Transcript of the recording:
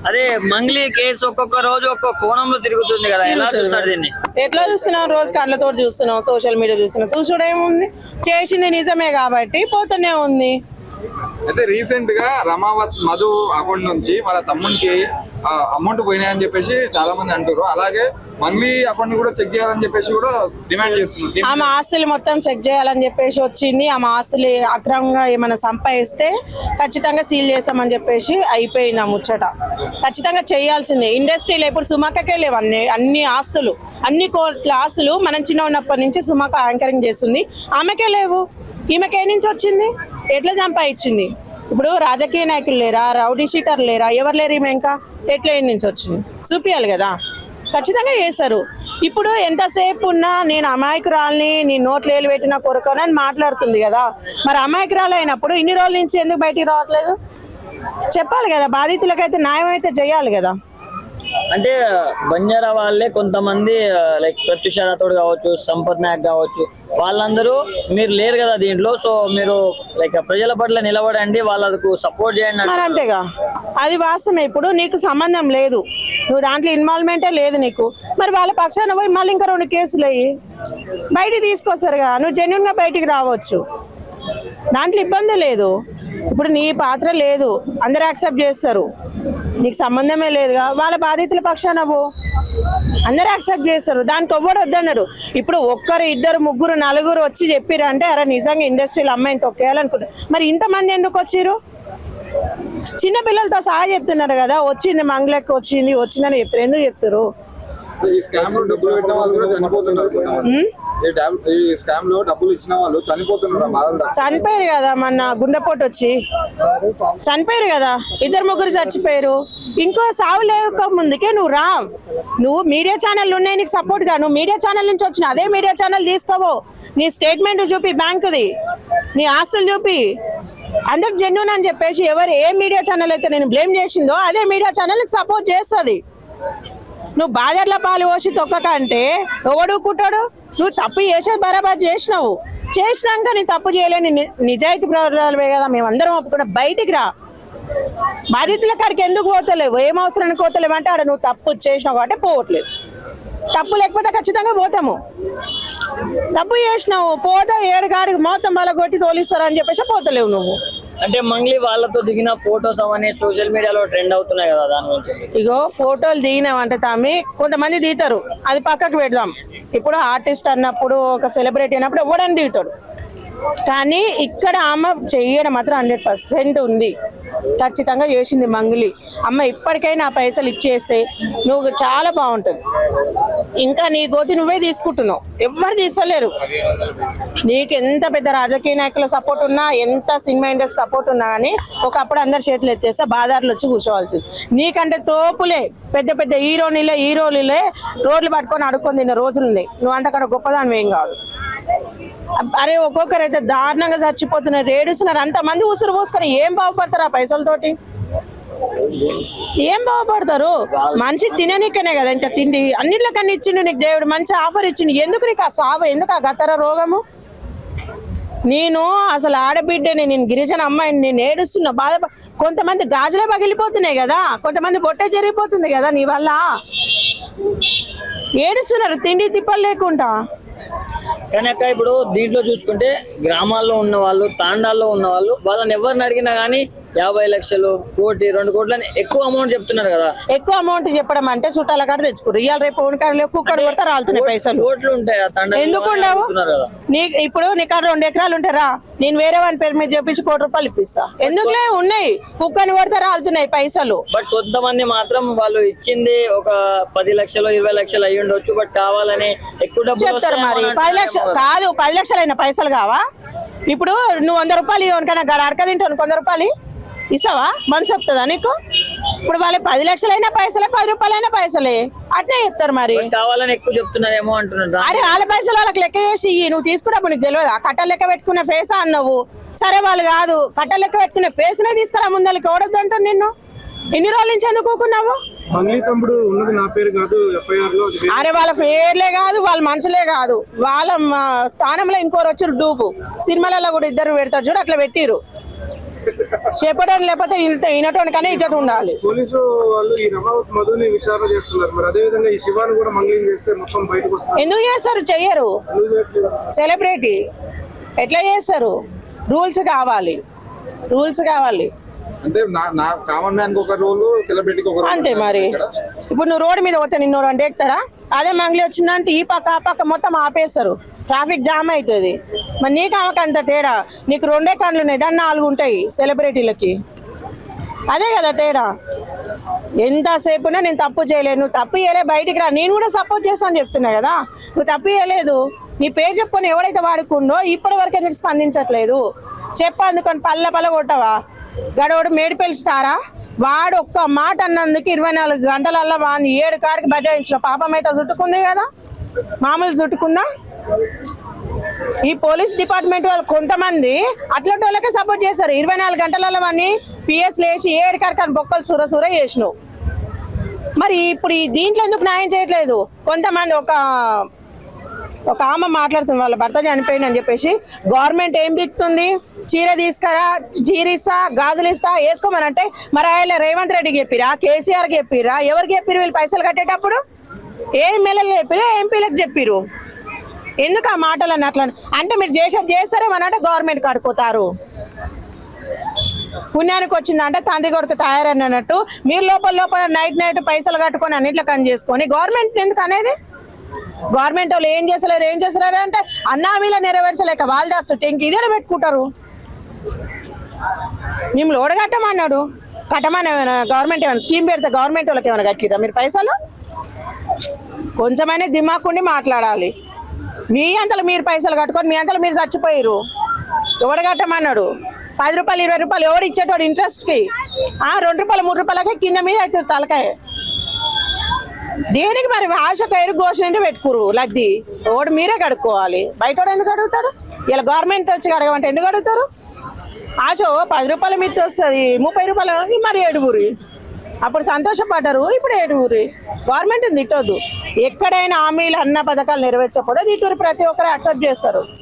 అదే మంగ్లీ కేసు ఒక్కొక్క రోజు ఒక్కొక్క కోణంలో తిరుగుతుంది కదా, ఎలా చూస్తారు దీన్ని? ఎట్లా చూస్తున్నాం, రోజు కళ్ళతో చూస్తున్నాం, సోషల్ మీడియా చూస్తున్నాం. చూసుడు ఏముంది, చేసింది నిజమే కాబట్టి పోతూనే ఉంది. అయితే రీసెంట్ గా రమావత్ మధు అకౌంట్ నుంచి వాళ్ళ తమ్మునికి అమౌంట్ పోయినాయని చెప్పేసి చాలా మంది అంటారు. అలాగే మంగ్లీ అకౌంట్ కూడా చెక్ చేయాలని చెప్పేసి కూడా డిమాండ్ చేస్తున్నారు. ఆమె ఆస్తులు మొత్తం చెక్ చేయాలని చెప్పేసి వచ్చింది. ఆమె ఆస్తులు అక్రమంగా ఏమైనా సంపాదిస్తే ఖచ్చితంగా సీల్ చేస్తామని చెప్పేసి అయిపోయింది ఆ ముచ్చట. ఖచ్చితంగా చేయాల్సిందే. ఇండస్ట్రీలో ఇప్పుడు సుమక్కకే లేవు అన్ని ఆస్తులు, అన్ని కోట్ల ఆస్తులు. మనం చిన్న ఉన్నప్పటి నుంచి సుమక్క యాంకరింగ్ చేస్తుంది, ఆమెకే లేవు. ఈమెకే నుంచి వచ్చింది, ఎట్లా సంపాదించింది? ఇప్పుడు రాజకీయ నాయకులు లేరా, రౌడీ షీటర్ లేరా, ఎవరు లేరు? ఈమె ఇంకా ఎట్లా నుంచి వచ్చింది చూపియాలి కదా, ఖచ్చితంగా చేశారు. ఇప్పుడు ఎంతసేపు ఉన్నా నేను అమాయకురాలని, నీ నోట్లు ఏలు పెట్టిన కొరకనని మాట్లాడుతుంది కదా. మరి అమాయకురాలు అయినప్పుడు ఇన్ని రోజుల నుంచి ఎందుకు బయటికి రావట్లేదు? చెప్పాలి కదా, బాధితులకైతే న్యాయం అయితే చేయాలి కదా. అంటే బంజారా వాళ్ళే కొంతమంది లైక్ ప్రత్యూష రాథోడ్ కావచ్చు, సంపత్ నాయక్ కావచ్చు, వాళ్ళందరూ మీరు లేరు కదా దీంట్లో, సో మీరు లైక్ ప్రజల పట్ల నిలబడండి, వాళ్ళకు సపోర్ట్ చేయండి. మరి అంతేగా, అది వాస్తవమే. ఇప్పుడు నీకు సంబంధం లేదు, నువ్వు దాంట్లో ఇన్వాల్వ్మెంటే లేదు నీకు. మరి వాళ్ళ పక్షాన పోయి మళ్ళీ ఇంకా 2 కేసులు అయ్యి బయటికి తీసుకొస్తారుగా, నువ్వు జెన్యున్ గా బయటికి రావచ్చు, దాంట్లో ఇబ్బంది లేదు. ఇప్పుడు నీ పాత్ర లేదు, అందరు యాక్సెప్ట్ చేస్తారు, నీకు సంబంధమే లేదుగా. వాళ్ళ బాధితుల పక్షాన పో, అందరు యాక్సెప్ట్ చేస్తారు, దానికి ఎవ్వడు వద్దన్నారు. ఇప్పుడు 1, 2, 3, 4 వచ్చి చెప్పిరు అంటే అరే నిజంగా ఇండస్ట్రీలో అమ్మాయిని తొక్కేయాలనుకుంటారు. మరి ఇంతమంది ఎందుకు వచ్చిరు? చిన్న పిల్లలతో సహా చెప్తున్నారు కదా, వచ్చింది మంగళకి వచ్చిందని చెప్తారు. ఎందుకు చెప్తారు? ఈ స్కామ్ లో డబ్బులు పెట్టిన వాళ్ళు కూడా చనిపోతున్నారు. ఈ స్కామ్ లో డబ్బులు ఇచ్చిన వాళ్ళు చనిపోతున్నారు. చనిపోయారు కదా, మొన్న గుండెపోటు వచ్చి చనిపోయారు కదా, 2, 3 చచ్చిపోయారు. ఇంకో సావు లేక ముందుకే నువ్వు రా, నువ్వు మీడియా ఛానల్ ఉన్నాయి నీకు సపోర్ట్ గా, నువ్వు మీడియా ఛానల్ నుంచి వచ్చిన అదే మీడియా ఛానల్ తీసుకోవు, నీ స్టేట్మెంట్ చూపి, బ్యాంకుది, నీ ఆస్తులు చూపి, అందరికి జెన్యూన్ అని చెప్పేసి ఎవరు ఏ మీడియా ఛానల్ అయితే నేను బ్లేమ్ చేసిందో అదే మీడియా ఛానల్ నీకు సపోర్ట్ చేస్తుంది. నువ్వు బాజర్ల పాలు పోసి తొక్కకంటే ఎవడుకుంటాడు? నువ్వు తప్పు చేసేది బరాబర్ చేసినావు, చేసినాక నీ తప్పు చేయలేని నిజాయితీ ప్రవర్తనవే కదా మేమందరం ఒప్పుకున్నా. బయటికి రా, బాధితుల కాడికి ఎందుకు పోతలేవు, ఏం అవసరానికి పోతలేవు అంటే ఆడ నువ్వు తప్పు చేసినావు కాబట్టి పోవట్లేదు. తప్పు లేకపోతే ఖచ్చితంగా పోతాము. తప్పు చేసినావు పోతే 7 కాడికి మొత్తం వాళ్ళ కొట్టి తోలిస్తారని చెప్పేసి పోతలేవు నువ్వు. అంటే మంగ్లీ వాళ్ళతో దిగిన ఫొటోస్ అవన్నీ సోషల్ మీడియాలో ట్రెండ్ అవుతున్నాయి కదా, దాని గురించి. ఇగో ఫోటోలు దిగినామంటే తామి కొంతమంది దిగుతారు, అది పక్కకు పెడదాం. ఇప్పుడు ఆర్టిస్ట్ అన్నప్పుడు, ఒక సెలబ్రిటీ అన్నప్పుడు ఎవడని దిగుతాడు. కానీ ఇక్కడ ఆమె చెయ్యడం మాత్రం 100% ఉంది, ఖచ్చితంగా చేసింది మంగ్లీ. అమ్మ ఇప్పటికైనా ఆ పైసలు ఇచ్చేస్తే నువ్వు చాలా బాగుంటుంది. ఇంకా నీ గోతి నువ్వే తీసుకుంటున్నావు, ఎవరు తీసలేరు. నీకు ఎంత పెద్ద రాజకీయ నాయకుల సపోర్ట్ ఉన్నా, ఎంత సినిమా ఇండస్ట్రీ సపోర్ట్ ఉన్నా కానీ ఒకప్పుడు అందరు చేతులు ఎత్తేస్తే బాధారులు వచ్చి కూర్చోవాల్సింది. నీకంటే తోపులే పెద్ద పెద్ద హీరోలే రోడ్లు పట్టుకొని అడుక్కొని తిన్న రోజులు ఉన్నాయి. నువ్వు అంటే అక్కడ గొప్పదాని ఏం కాదు. అరే ఒక్కొక్కరు అయితే దారుణంగా చచ్చిపోతున్నారు, ఏడుస్తున్నారు. అంతమంది ఉసురు పోసుకొని ఏం బాగుపడతారు ఆ పైసలతోటి? ఏం బాగుపడతారు? మంచి తిననీకనే కదా ఇంత తిండి, అన్నిట్లకన్నా ఇచ్చిండు నీకు దేవుడు, మంచి ఆఫర్ ఇచ్చిండు. ఎందుకు నీకు ఆ సావు, ఎందుకు ఆ గతర రోగము? నేను అసలు ఆడబిడ్డని, నేను గిరిజన అమ్మాయిని, నేను ఏడుస్తున్నా, కొంతమంది గాజులే పగిలిపోతున్నాయి కదా, కొంతమంది బొట్టే జరిగిపోతుంది కదా నీ వల్ల. ఏడుస్తున్నారు తిండి తిప్పలు లేకుండా. కానీ అక్క ఇప్పుడు దీంట్లో చూసుకుంటే గ్రామాల్లో ఉన్న వాళ్ళు, తాండాల్లో ఉన్న వాళ్ళు, వాళ్ళని ఎవరిని అడిగినా గానీ 50 లక్షలు, 1, 2 కోట్లని ఎక్కువ అమౌంట్ చెప్తున్నారు కదా. ఎక్కువ అమౌంట్ చెప్పడం అంటే చుట్టాల కాడ తెచ్చుకోరు, ఇవాళ రేపు ఫోన్ కాడ కుక్కడు కొడితే రాలుతున్నాయి పైసలు. కోట్లు ఉంటాయి ఎందుకు ఉండవు? ఇప్పుడు నీ కాడ 2 ఎకరాలు ఉంటారా, నేను వేరే వాని పేరు మీద చెప్పించి 1 కోటి రూపాయలు ఇప్పిస్తా. ఎందుకులే, ఉన్నాయి, కుక్కని కొడితే రాలుతున్నాయి పైసలు. బట్ కొంతమంది మాత్రం వాళ్ళు ఇచ్చింది ఒక 10 లక్షలు, 20 లక్షలు అయ్యి ఉండొచ్చు, బట్ కావాలని ఎక్కువ డబ్బులు చెప్తారు. మరి 10 లక్షలు కాదు, 10 లక్షలైన పైసలు కావా? ఇప్పుడు నువ్వు 100 రూపాయలు ఇవ్వనుకన్నా గడ అడక తింటాను, 100 రూపాయలు ఇస్తావా? మనసు చెప్తుందా నీకు? ఇప్పుడు వాళ్ళకి 10 లక్షలైనా పైసలే, 10 రూపాయలైనా పైసలే, అట్నే చెప్తారు. మరి కావాలని ఎక్కువ చెప్తున్నారేమో అంటున్నారు. అరే వాళ్ళ పైసలు వాళ్ళకి లెక్క చేసి నువ్వు తీసుకున్నప్పుడు నీకు తెలియదు. ఆ కట్ట లెక్క పెట్టుకునే ఫేస్ అన్నావు, సరే వాళ్ళు కాదు, కట్ట లెక్క పెట్టుకునే ఫేస్ నే తీసుకురా ముందలకి, ఓడొద్దు అంటాను నిన్ను. ఎన్ని రోజుల నుంచి ఎందుకు ఊకున్నావు? మంగ్లీ తమ్ముడు ఉన్నది నా పేరు కాదు, FIR లో. అరే వాళ్ళ పేర్లే కాదు, వాళ్ళ మనుషులే కాదు, వాళ్ళ స్థానంలో ఇంకోరు వచ్చారు డూపు. సినిమాలలో కూడా 2 పెడతారు చూడు, అట్లా పెట్టిరు. చెప్పడం లేకపోతే వినటం కానీ ఇటు ఉండాలి. పోలీసు వాళ్ళు ఈ రమావత్ మధుని విచారణ చేస్తున్నారు. మరి అదే విధంగా ఈ శివాని కూడా మంగళం చేస్తే మొత్తం బయటకు వస్తుంది. ఎందుకు చేస్తారు? చెయ్యరు. సెలబ్రిటీ ఎట్లా చేస్తారు? రూల్స్ కావాలి, రూల్స్ కావాలి. అంటే నా కామన్ మ్యాన్ ఒక రోల్, సెలబ్రిటీకి ఒక రోల్ అంతే మరి. ఇప్పుడు నువ్వు రోడ్డు మీద పోతే నిన్ను అంటే ఎక్కుతాడా? అదే మంగళి వచ్చిందంటే ఈ పక్క ఆ పక్క మొత్తం ఆపేస్తారు, ట్రాఫిక్ జామ్ అవుతుంది. మరి నీకు ఆమెకు అంత తేడా? నీకు 2 కళ్ళు ఉన్నాయి, దాన్ని 4 ఉంటాయి సెలబ్రిటీలకి. అదే కదా తేడా. ఎంతసేపునా నేను తప్పు చేయలేదు, నువ్వు తప్పు చేయలే, బయటికి రా, నేను కూడా సపోర్ట్ చేస్తాను చెప్తున్నా కదా. నువ్వు తప్పు చేయలేదు, నీ పేరు చెప్పుకొని ఎవడైతే వాడుకుండో ఇప్పటి వరకు ఎందుకు స్పందించట్లేదు చెప్పు. అందుకని పల్ల కొట్టవా? గడోడు మేడిపల్లి స్టారా, వాడు ఒక్క మాట అన్నందుకు 24 గంటలల్లో వాడిని 7 కాడికి బజాయించిన పాపం అయితే చుట్టుకుంది కదా, మామూలు చుట్టుకుందా? ఈ పోలీస్ డిపార్ట్మెంట్ వాళ్ళు కొంతమంది అట్లాంటి వాళ్ళకే సపోర్ట్ చేస్తారు. 24 గంటలలో వాడిని పిఎస్ లేచి 7 కాడికి బొక్కలు సుర చేసినావు. మరి ఇప్పుడు ఈ దీంట్లో ఎందుకు న్యాయం చేయట్లేదు? కొంతమంది ఒక ఆమె మాట్లాడుతుంది, వాళ్ళ భర్త చనిపోయింది అని చెప్పేసి. గవర్నమెంట్ ఏం బిక్తుంది? చీర తీసుకురా, చీర ఇస్తా, గాజులు ఇస్తా, వేసుకోమని అంటే మరి ఆయన రేవంత్ రెడ్డికి చెప్పిరా, కేసీఆర్కి చెప్పిరా, ఎవరికి చెప్పిరు? వీళ్ళు పైసలు కట్టేటప్పుడు ఏ ఎమ్మెల్యేలు చెప్పిరా, ఎంపీలకు చెప్పిరు? ఎందుకు ఆ మాటలు అట్లా అంటే మీరు చేస్తారేమని అంటే గవర్నమెంట్ కడుకోతారు. పుణ్యానికి వచ్చిందంటే తండ్రి కొడుకు తయారని అన్నట్టు మీరు లోపల నైట్ పైసలు కట్టుకొని అన్నిట్లో కని చేసుకొని గవర్నమెంట్ ఎందుకు అనేది? గవర్నమెంట్ వాళ్ళు ఏం చేస్తలేరు అంటే అన్నామీల నెరవేర్చలేక వాళ్ళు చేస్తుంటే ఇంక ఇదే పెట్టుకుంటారు. మిమ్మల్ని ఓడగట్టమన్నాడు, కట్టమని గవర్నమెంట్ ఏమైనా స్కీమ్ పెడితే గవర్నమెంట్ వాళ్ళకి ఏమైనా కట్టిరా మీరు పైసలు? కొంచెమైనా దిమాకుండి మాట్లాడాలి. మీ అంతలో మీరు పైసలు కట్టుకొని మీ అంతలో మీరు చచ్చిపోయారు. ఎవడగట్టమన్నాడు? 10 రూపాయలు 20 రూపాయలు ఎవడు ఇచ్చేటోడు ఇంట్రెస్ట్కి? 2 రూపాయలు 3 రూపాయలకే కింద మీద అవుతుంది తలకాయ. దేనికి మరి? ఆశ కైరు గోషంటే పెట్టుకురు లద్ది. ఓడు మీరే కడుక్కోవాలి, బయట ఎందుకు అడుగుతాడు? ఇలా గవర్నమెంట్ వచ్చి అడగమంటే ఎందుకు అడుగుతారు? ఆశ 10 రూపాయల మీద వస్తుంది, 30 రూపాయలు మరి 7 అప్పుడు సంతోషపడ్డారు, ఇప్పుడు 7 గవర్నమెంట్ తిట్టొద్దు. ఎక్కడైనా హామీలు అన్న పథకాలు నెరవేర్చకపోతే తిట్టూరు ప్రతి ఒక్కరు యాక్సెప్ట్ చేస్తారు.